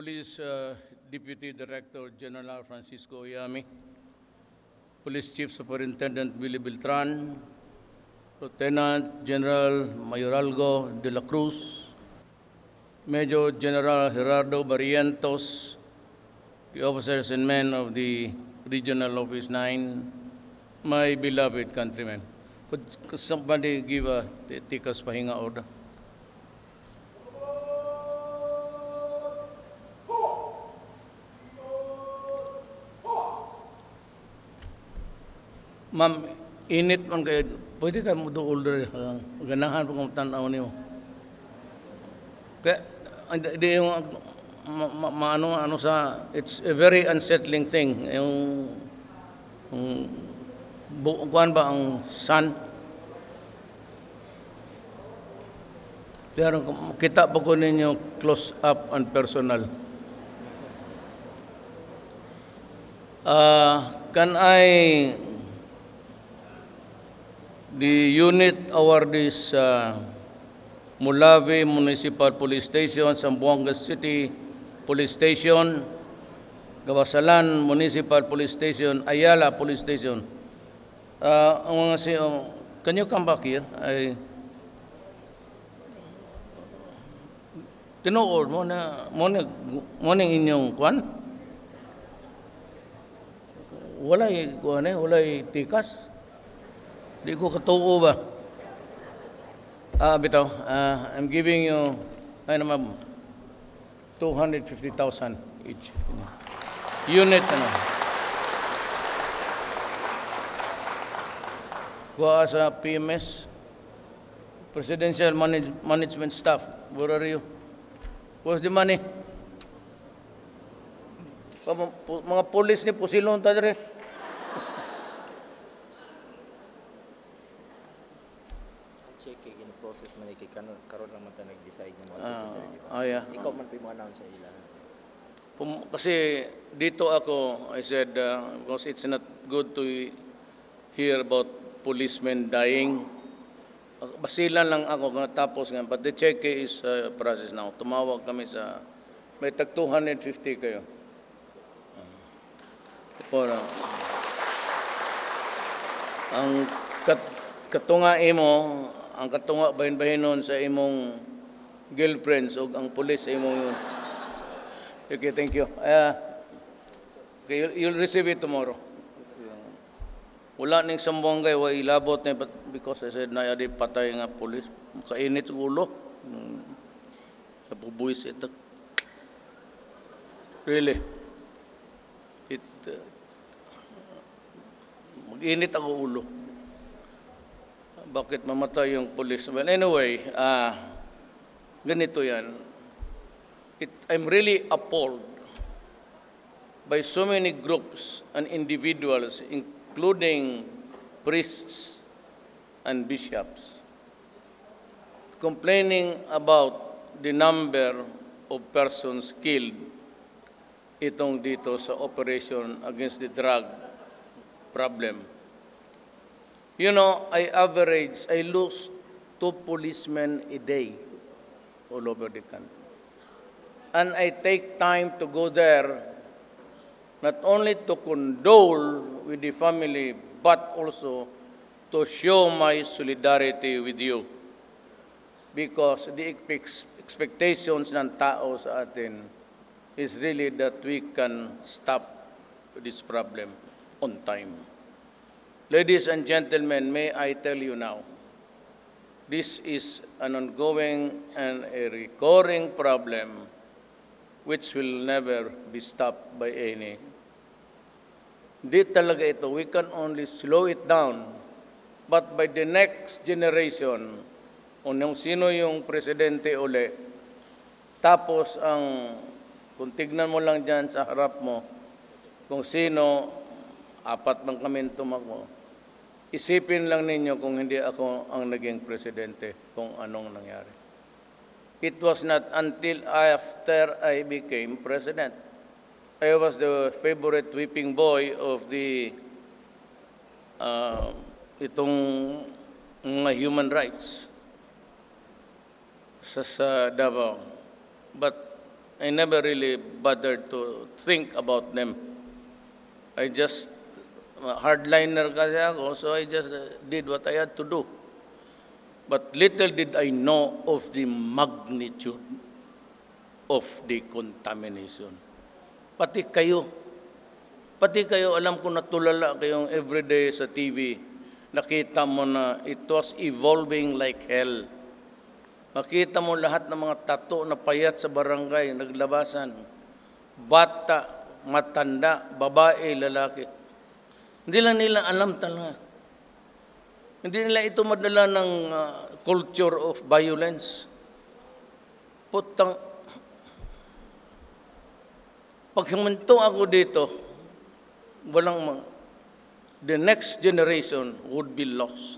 Police Deputy Director General Francisco Oyami, Police Chief Superintendent Billy Beltran, Lieutenant General Mayoralgo de la Cruz, Major General Gerardo Barrientos, the officers and men of the Regional Office 9, my beloved countrymen. Could somebody give a tikas pahinga order? Ma'am, init man kayo. Pwede ka mo doon order. Ganahan po kung tanaw niyo. Kaya, hindi yung, ano sa, it's a very unsettling thing. Yung kuhan ba ang sun? Pero kita pa ko ninyo close up and personal. Can I... The unit awardees Mulawi Municipal Police Station, Zamboanga City Police Station, Gawasalan Municipal Police Station, Ayala Police Station. Can you come back here? Tinuod mo na inyong kwan? Walay tikas. Di ko katuo ba? Bitaw, I'm giving you, 250,000 each. Unit, Kuha sa PMS, Presidential Management Staff. Where are you? Where's the money? Mga polis ni pusilon ta dire. Process man karon lang man ta nag-decide nga mo yeah. Ikaw man pa mo announce sa ila. Kasi dito ako, I said, because it's not good to hear about policemen dying. Basilan lang ako nga tapos nga, but the check is process now. Tumawag kami sa, may tag 250 kayo. Ang katunga imo, ang katunga bahin-bahinon sa imong girlfriends o ang pulis sa imong yun. Okay, thank you. Okay, you'll receive it tomorrow. Wala ning Zamboanga wa ilabot na because I said na yadi patay nga pulis. Kainit sa ulo. Sa bubuis ito. Really. Mag-init ako ulo. Bakit mamatay yung police? Well, anyway, ganito yan. I'm really appalled by so many groups and individuals, including priests and bishops, complaining about the number of persons killed itong dito sa operation against the drug problem. You know, I lose 2 policemen a day all over the country. And I take time to go there, not only to condole with the family, but also to show my solidarity with you. Because the expectations ng tao sa atin is really that we can stop this problem on time. Ladies and gentlemen, may I tell you now, this is an ongoing and a recurring problem which will never be stopped by any. Di talaga ito. We can only slow it down. But by the next generation, kung sino yung presidente uli, tapos kung tignan mo lang dyan sa harap mo, kung sino, 4 man kami tumakbo, isipin lang ninyo kung hindi ako ang naging presidente, kung anong nangyari. It was not until after I became president. I was the favorite whipping boy of the itong mga human rights sa Davao. But I never really bothered to think about them. I just, hardliner kasi ako, so I just did what I had to do. But little did I know of the magnitude of the contamination. Pati kayo, alam ko natulala kayong everyday sa TV, nakita mo na it was evolving like hell. Makita mo lahat ng mga tato na payat sa barangay, naglabasan. Bata, matanda, babae, lalaki. Hindi lang nila alam talaga. Hindi nila ito madala ng culture of violence. Putang, pag huminto ako dito, the next generation would be lost.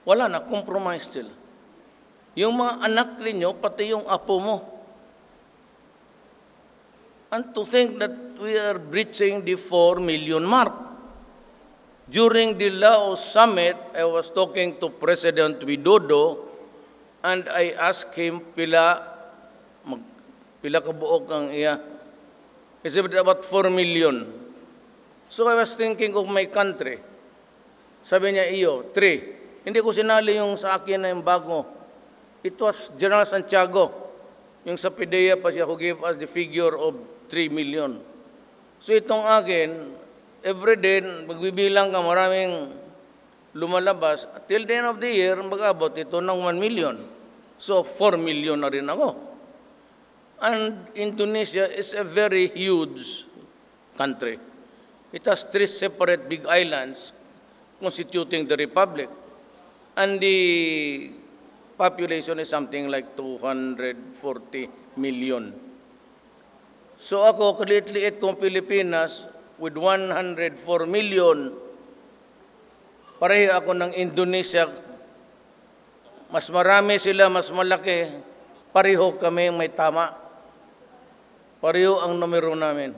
Wala na, compromise sila. Yung mga anak ninyo, pati yung apo mo. And to think that we are breaching the 4 million mark. During the Laos summit, I was talking to President Widodo and I asked him pila kabuok ang iya. He said about 4 million. So I was thinking of my country. Sabi niya, iyo, 3. Hindi ko sinali yung sa akin na yung bago. It was General Santiago. Yung sa PIDEA pa siya who gave us the figure of 3 million. So itong akin, every day, magbibilang ka, maraming lumalabas. Till the end of the year, mag-abot ito ng 1 million. So 4 million na rin ako. And Indonesia is a very huge country. It has 3 separate big islands constituting the republic. And the population is something like 240 million. So ako, kalit-liit kong Pilipinas, with 104 million, pareho ako ng Indonesia. Mas marami sila, mas malaki. Pareho kami may tama. Pareho ang numero namin.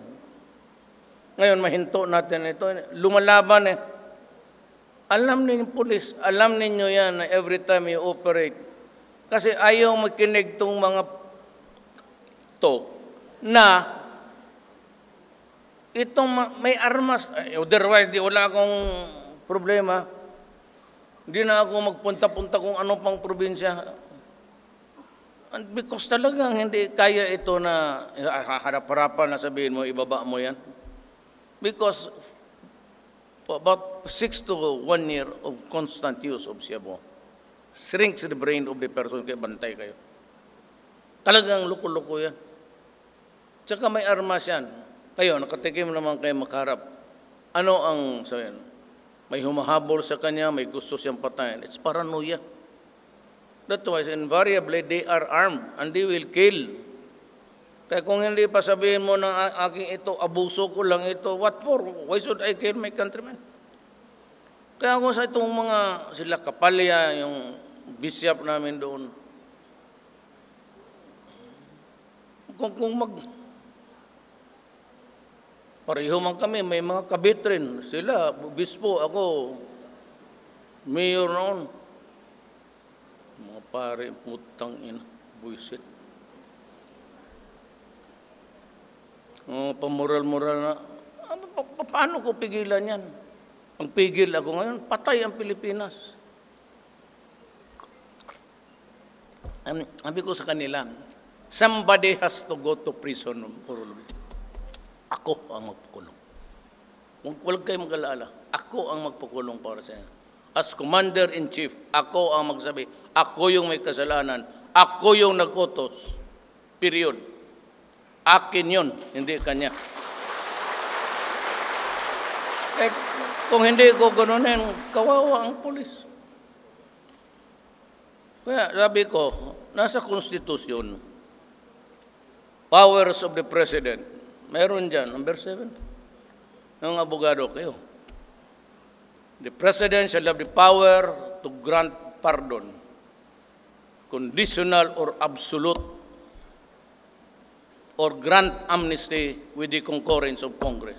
Ngayon, mahinto natin ito. Lumalaban eh. Alam ninyo, police, alam ninyo yan na every time you operate. Kasi ayaw makinig tong mga to na itong may armas. Otherwise, di wala akong problema. Hindi na ako magpunta-punta kung anong pang probinsya. And because talagang hindi kaya ito na harap-harapan na sabihin mo, ibaba mo yan. Because about 6 to 1 year of constant use of Siabo shrinks the brain of the person, kaya bantay kayo. Talagang luko-luko yan. Tsaka may armas yan. Kayo, nakatikim naman kayo makaharap. Ano ang sabihin? May humahabol sa kanya, may gusto siyang patayin. It's paranoia. That's why invariably they are armed and they will kill. Kaya kung hindi pa sabihin mo na aking ito, abuso ko lang ito, what for? Why should I kill my countrymen? Kaya ako sa itong mga sila Kapalya, yung bishop namin doon, kung pareho man kami, may mga kabit rin. Sila, bispo, ako, mayor noon. Mga pare, putang ina, buisit. Pamoral-moral na, paano ko pigilan yan? Ang pigil ako ngayon, patay ang Pilipinas. Sabi ko sa kanila, somebody has to go to prison. Ako ang magpakulong. Huwag kayong mag-alala. Ako ang magpakulong para sa inyo. As Commander-in-Chief, ako ang magsabi. Ako yung may kasalanan. Ako yung nag-utos. Period. Akin yun, hindi kanya. Kung hindi ko ganunin, kawawa ang pulis. Kaya sabi ko, nasa konstitusyon, powers of the President, meron dyan, number 7. Ng abogado kayo. The President shall have the power to grant pardon, conditional or absolute, or grant amnesty with the concurrence of Congress.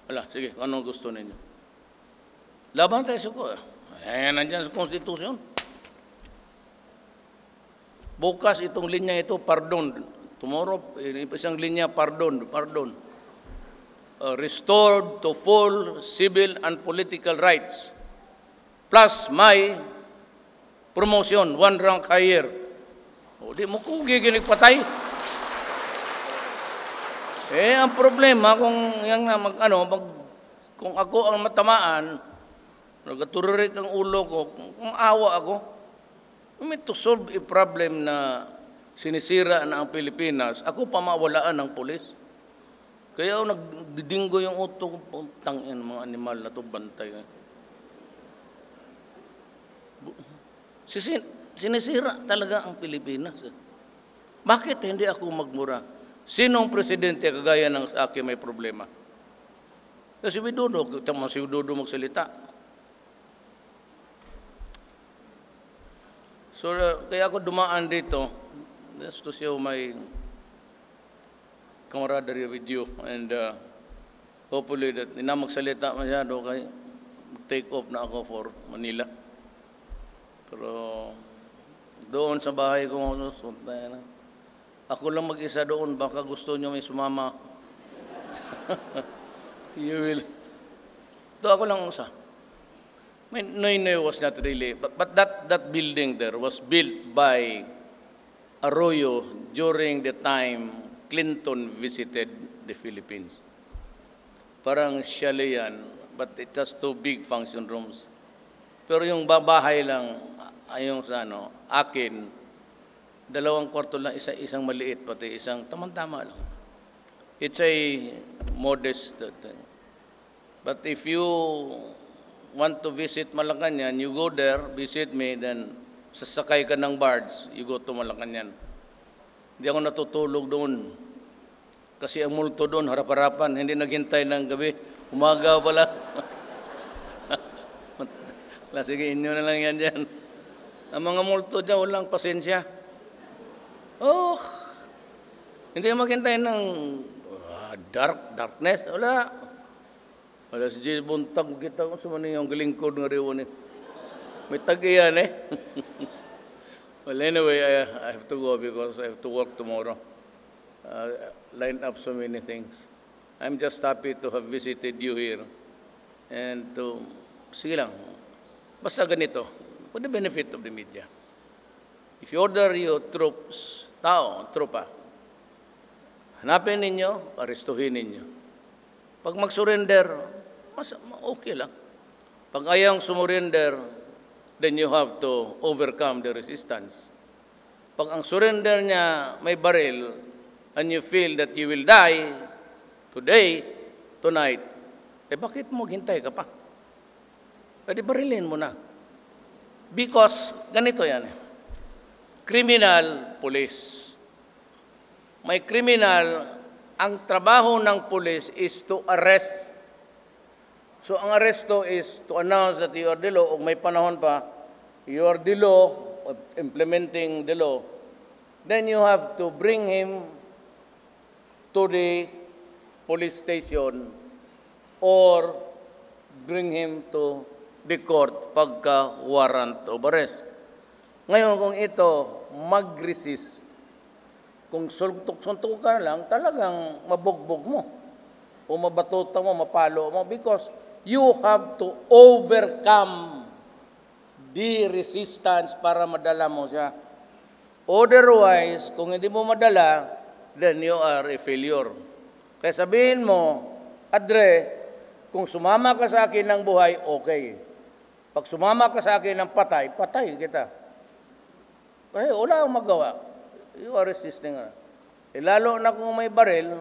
Wala, sige, anong gusto ninyo? Laban tayo sa ko. Nandiyan sa konstitusyon. Bukas itong linya ito, pardon. Tomorrow, isang linya, pardon. Restored to full civil and political rights. Plus my promotion, 1 rank higher. O, di mo ko giginig patay. Ang problema kung kung ako ang matamaan, nagatururik ang ulo ko, kung awa ako, to solve a problem na sinisira na ang Pilipinas, ako pa mawalaan ng pulis. Kaya ako nagdidinggo yung uto ko, tangin mga animal na to, bantay. Sinisira talaga ang Pilipinas. Bakit hindi ako magmura? Sinong presidente kagaya ng sa akin may problema? Kasi si Widodo magsalita. So, kaya ako dumaan dito, just to show my camaraderie with you, and hopefully that hindi na magsalita masyado, kaya take off na ako for Manila. Pero doon sa bahay ko, ako lang mag-isa doon, baka gusto nyo may sumama. You will. Ito ako lang isa. Noynoy was not really, but that building there was built by Arroyo during the time Clinton visited the Philippines. Parang chalet yan, but it has 2 big function rooms. Pero yung bahay lang, yung sa akin, 2 kwarto lang, isang maliit, pati isang tamang-tama lang. It's a modest thing. But if you want to visit Malacanang, you go there, visit me, then sasakay ka ng barge, you go to Malacanang. Hindi ako natutulog doon. Kasi ang multo doon, harap-harapan, hindi naghintay ng gabi. Umaga pala. Sige, inyo na lang yan dyan. Ang mga multo dyan, walang pasensya. Hindi maghintay ng darkness. Wala si Jay Buntag, kita ko sa maning yung galingkod ng riwan eh. May tag-iyan eh. Well, anyway, I have to go because I have to work tomorrow. Line up so many things. I'm just happy to have visited you here. And sige lang, basta ganito, for the benefit of the media. If you order your troops, tropa, hanapin ninyo, arestuhin ninyo. Pag mag-surrender, okay lang. Pag ayang sumurrender, then you have to overcome the resistance. Pag ang surrender niya may baril, and you feel that you will die today, tonight, bakit mo hintay ka pa? Pwede barilin mo na. Because, ganito yan. Criminal, police. May criminal, ang trabaho ng police is to arrest. So, ang arresto is to announce that you are the law, o may panahon pa, you are the law, implementing the law. Then you have to bring him to the police station or bring him to the court pagka-warrant of arrest. Ngayon, kung ito mag-resist, kung suntok-suntok ka lang, talagang mabugbog mo o mabatuta mo, mapalo mo because you have to overcome the resistance para madala mo siya. Otherwise, kung hindi mo madala, then you are a failure. Kaya sabihin mo, Adre, kung sumama ka sa akin ng buhay, okay. Pag sumama ka sa akin ng patay, patay kita. Kaya wala akong magawa. You are resisting. Lalo na kung may baril.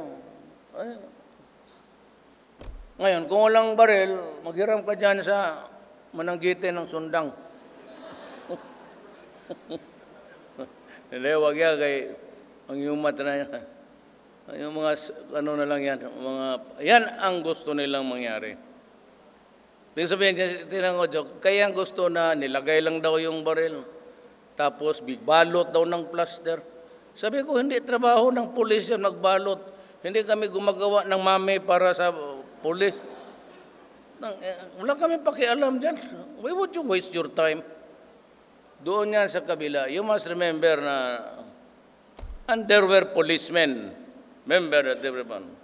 Ngayon, kung walang baril, maghiram ka dyan sa mananggite ng sundang. Hindi, wag yan kay ang yumat na yan. Yung mga, na lang yan, yan ang gusto nilang mangyari. Ibig sabihin, tinang ko, kaya ang gusto na nilagay lang daw yung baril, tapos balot daw ng plaster. Sabi ko, hindi trabaho ng pulis yan magbalot. Hindi kami gumagawa ng mami para sa pulis. Wala kami pakialam dyan. Why would you waste your time? Doon yan sa kabila. You must remember na underwear policemen. Remember that everyone.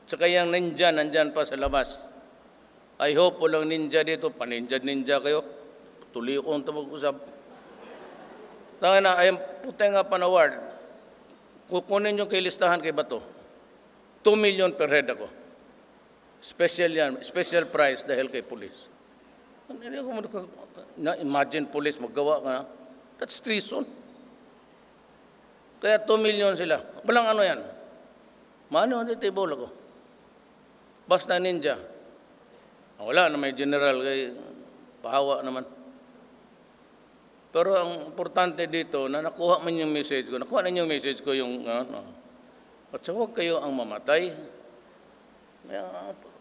Tsaka yung ninja, nandyan pa sa labas. I hope walang ninja dito. Paninja-ninja kayo. Tuloy ko ang mag-usap. Tanga na, ayang puti nga award. Kukunin yung kay listahan kay Bato. 2 million per head ako. Special yan. Special price dahil kay police. Hindi ko imagine police maggawa ka na. That's treason. Kaya 2 million sila. Walang ano yan. Mano ang table ako. Basta ninja. Wala na may general kay pahawa naman. Pero ang importante dito na nakuha man yung message ko. Nakuha na yung message ko yung at sa huwag kayo ang mamatay.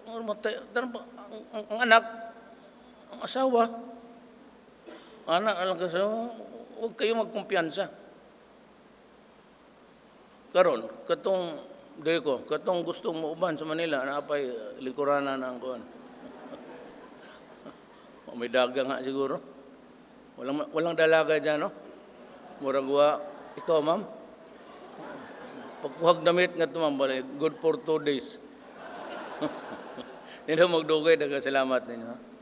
Ang anak, ang asawa, anak, huwag kayo magkumpiyansa. Karon, katong gustong mauban sa Manila, naapay likurana na ang kuhan. May daga nga siguro. Walang dalaga dyan, no? Muragwa, ikaw, ma'am? Pagkuhag damit nga ito, ma'am, good for 2 days. Hindi magdugay, salamat ninyo.